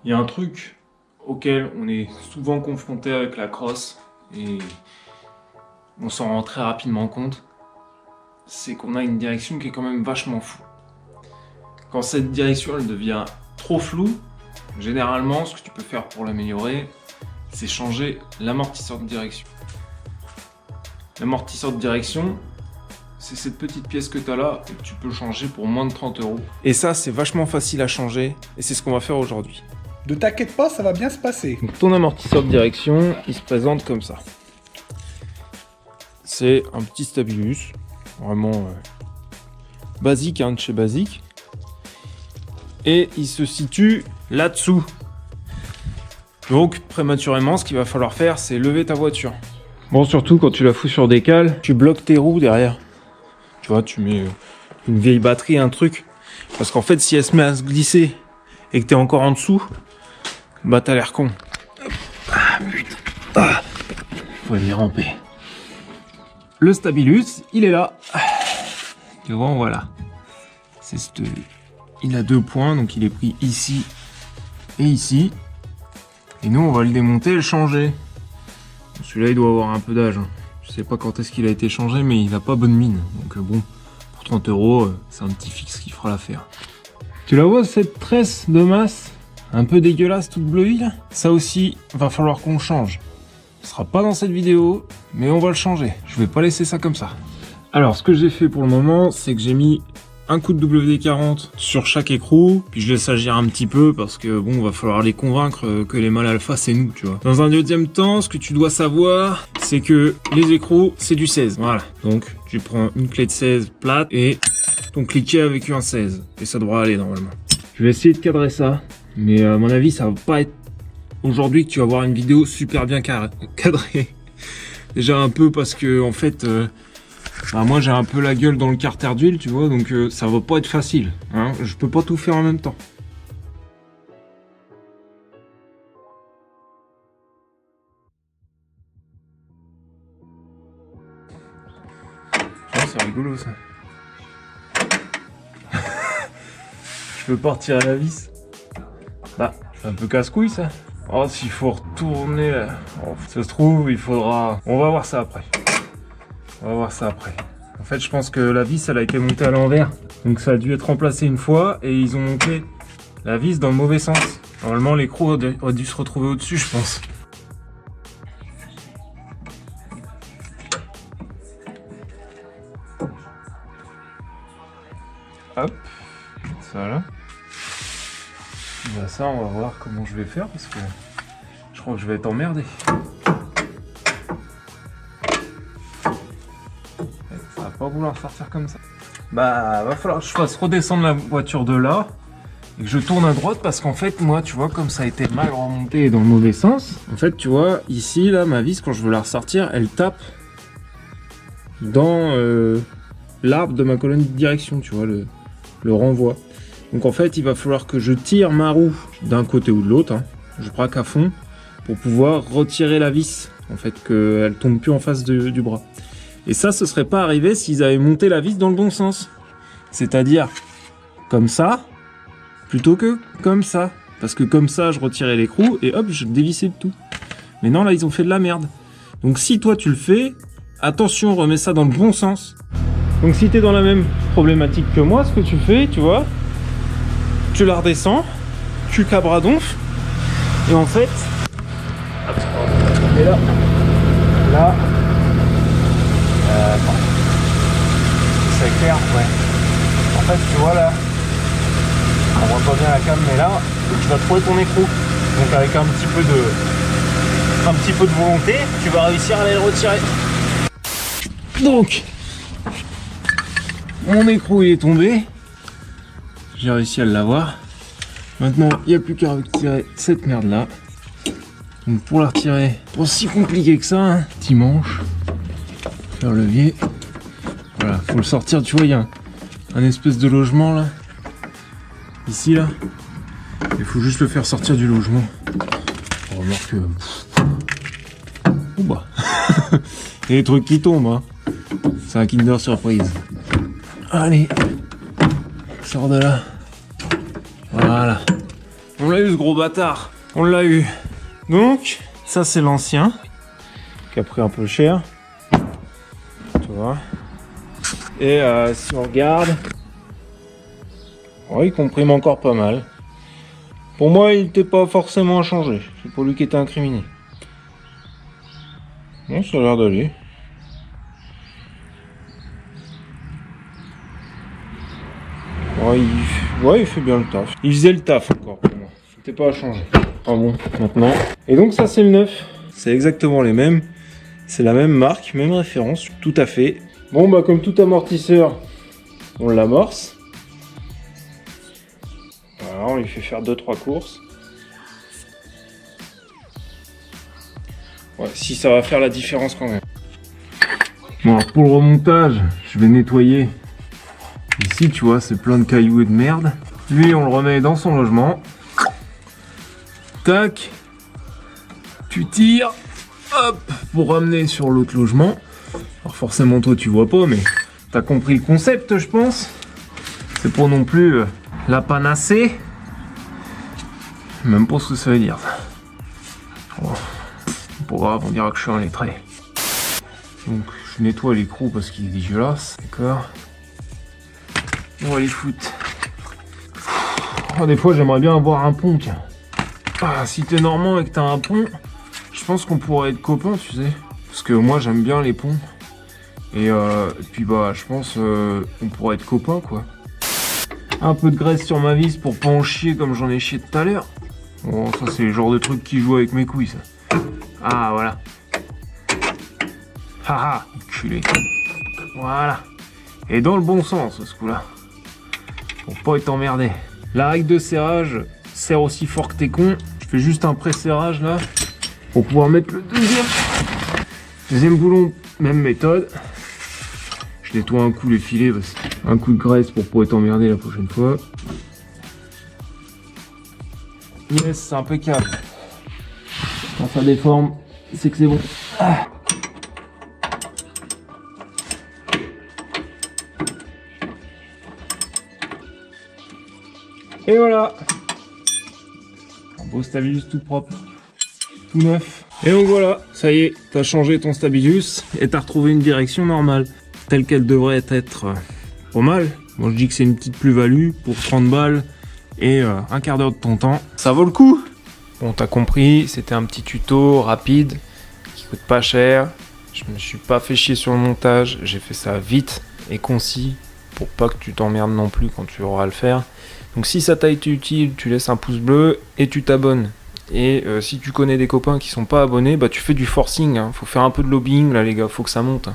Il y a un truc auquel on est souvent confronté avec la crosse et on s'en rend très rapidement compte, c'est qu'on a une direction qui est quand même vachement floue. Quand cette direction elle devient trop floue, généralement ce que tu peux faire pour l'améliorer, c'est changer l'amortisseur de direction. L'amortisseur de direction, c'est cette petite pièce que tu as là et que tu peux changer pour moins de 30 €. Et ça, c'est vachement facile à changer et c'est ce qu'on va faire aujourd'hui. Ne t'inquiète pas, ça va bien se passer. Donc ton amortisseur de direction, il se présente comme ça. C'est un petit Stabilus, vraiment basique, de chez Basique. Et il se situe là-dessous. Donc prématurément, ce qu'il va falloir faire, c'est lever ta voiture. Bon, surtout quand tu la fous sur des cales, tu bloques tes roues derrière. Tu vois, tu mets une vieille batterie, un truc. Parce qu'en fait, si elle se met à se glisser et que t'es encore en dessous, bah t'as l'air con. Ah putain. Ah, faut y ramper. Le Stabilus, il est là. Tu vois, voilà. C'est il a 2 points, donc il est pris ici et ici. Et nous, on va le démonter et le changer. Celui-là, il doit avoir un peu d'âge. Je sais pas quand est-ce qu'il a été changé, mais il a pas bonne mine. Donc bon, pour 30 €, c'est un petit fixe qui fera l'affaire. Tu la vois, cette tresse de masse un peu dégueulasse, toute bleuie là? Ça aussi, va falloir qu'on change. Ce sera pas dans cette vidéo, mais on va le changer. Je vais pas laisser ça comme ça. Alors, ce que j'ai fait pour le moment, c'est que j'ai mis un coup de WD-40 sur chaque écrou, puis je laisse agir un petit peu parce que bon, va falloir les convaincre que les mâles alpha c'est nous, tu vois. Dans un deuxième temps, ce que tu dois savoir, c'est que les écrous c'est du 16, voilà. Donc tu prends une clé de 16 plate et ton cliquet avec un 16 et ça devra aller normalement. Je vais essayer de cadrer ça, mais à mon avis ça va pas être aujourd'hui que tu vas voir une vidéo super bien cadrée. Déjà un peu parce que en fait bah moi j'ai un peu la gueule dans le carter d'huile, tu vois, donc ça va pas être facile, hein, je peux pas tout faire en même temps. Oh, c'est rigolo ça. Je peux pas retirer la vis. Bah, c'est un peu casse-couille ça. Oh, s'il faut retourner là. Oh, ça se trouve, il faudra... On va voir ça après. On va voir ça après. En fait, je pense que la vis, elle a été montée à l'envers. Donc ça a dû être remplacé une fois et ils ont monté la vis dans le mauvais sens. Normalement, l'écrou aurait dû se retrouver au-dessus, je pense. Hop, ça là. Bah ça, on va voir comment je vais faire parce que je crois que je vais être emmerdé. Ça va pas vouloir sortir comme ça. Bah, va falloir que je fasse redescendre la voiture de là et que je tourne à droite parce qu'en fait, moi, tu vois, comme ça a été mal remonté dans le mauvais sens, en fait, tu vois, ici, là, ma vis, quand je veux la ressortir, elle tape dans l'arbre de ma colonne de direction, tu vois, le renvoi. Donc en fait, il va falloir que je tire ma roue d'un côté ou de l'autre, hein. Je braque à fond pour pouvoir retirer la vis, en fait, qu'elle tombe plus en face du bras. Et ça, ce serait pas arrivé s'ils avaient monté la vis dans le bon sens. C'est-à-dire comme ça, plutôt que comme ça. Parce que comme ça, je retirais l'écrou et hop, je dévissais le tout. Mais non, là, ils ont fait de la merde. Donc si toi, tu le fais, attention, remets ça dans le bon sens. Donc si tu es dans la même problématique que moi, ce que tu fais, tu vois, tu la redescends, tu cabradonfles, et en fait, et là, c'est clair, ouais. En fait, tu vois là, on voit pas bien la cam, mais là, tu vas trouver ton écrou. Donc avec un petit peu de volonté, tu vas réussir à aller le retirer. Donc, mon écrou il est tombé. J'ai réussi à l'avoir. Maintenant, il n'y a plus qu'à retirer cette merde là. Donc pour la retirer, pas si compliqué que ça, hein. Petit manche, faire le levier. Voilà, faut le sortir, tu vois, il y a un espèce de logement là. Ici là. Il faut juste le faire sortir du logement. On remarque que... Oh bah. Il y a des trucs qui tombent, hein. C'est un Kinder Surprise. Allez. Sors de là. Voilà. On l'a eu ce gros bâtard. On l'a eu. Donc, ça c'est l'ancien. Qui a pris un peu cher. Tu vois. Et si on regarde... Ouais, il comprime encore pas mal. Pour moi, il n'était pas forcément à changer. C'est pour lui qui était incriminé. Non, ça a l'air d'aller. Ouais, il fait bien le taf. Il faisait le taf encore pour moi. C'était pas à changer. Ah bon, maintenant. Et donc ça, c'est le neuf. C'est exactement les mêmes. C'est la même marque, même référence, tout à fait. Bon, bah comme tout amortisseur, on l'amorce. Voilà, on lui fait faire 2-3 courses. Ouais, si ça va faire la différence quand même. Bon, alors pour le remontage, je vais nettoyer. Ici, tu vois, c'est plein de cailloux et de merde. Lui, on le remet dans son logement. Tac. Tu tires. Hop. Pour ramener sur l'autre logement. Alors forcément, toi, tu vois pas, mais t'as compris le concept, je pense. C'est pas non plus la panacée. Même pas ce que ça veut dire. Oh. Pas grave, on dira que je suis un lettré. Donc, je nettoie l'écrou parce qu'il est dégueulasse. D'accord. On va les foutre. Oh, des fois, j'aimerais bien avoir un pont, tiens. Ah, si t'es normand et que t'as un pont, je pense qu'on pourrait être copains, tu sais. Parce que moi, j'aime bien les ponts. Et puis, bah, je pense qu'on pourrait être copains, quoi. Un peu de graisse sur ma vis pour pas en chier comme j'en ai chié tout à l'heure. Bon, ça, c'est le genre de truc qui joue avec mes couilles, ça. Ah, voilà. Haha, enculé. Voilà. Et dans le bon sens, ce coup-là. Pour pas être emmerdé. La règle de serrage serre aussi fort que t'es con. Je fais juste un pré-serrage là. Pour pouvoir mettre le deuxième boulon, même méthode. Je nettoie un coup les filets, un coup de graisse pour pas être emmerdé la prochaine fois. Yes, c'est impeccable. Quand ça déforme, c'est que c'est bon. Ah. Et voilà. Un beau Stabilius tout propre, tout neuf. Et donc voilà, ça y est, t'as changé ton Stabilius et t'as retrouvé une direction normale, telle qu'elle devrait être pas mal. Moi je dis que c'est une petite plus-value pour 30 balles et un quart d'heure de ton temps. Ça vaut le coup. Bon, t'as compris, c'était un petit tuto rapide qui coûte pas cher. Je me suis pas fait chier sur le montage, j'ai fait ça vite et concis pour pas que tu t'emmerdes non plus quand tu auras à le faire. Donc si ça t'a été utile, tu laisses un pouce bleu et tu t'abonnes. Et si tu connais des copains qui sont pas abonnés, bah tu fais du forcing, hein. Faut faire un peu de lobbying là les gars, faut que ça monte.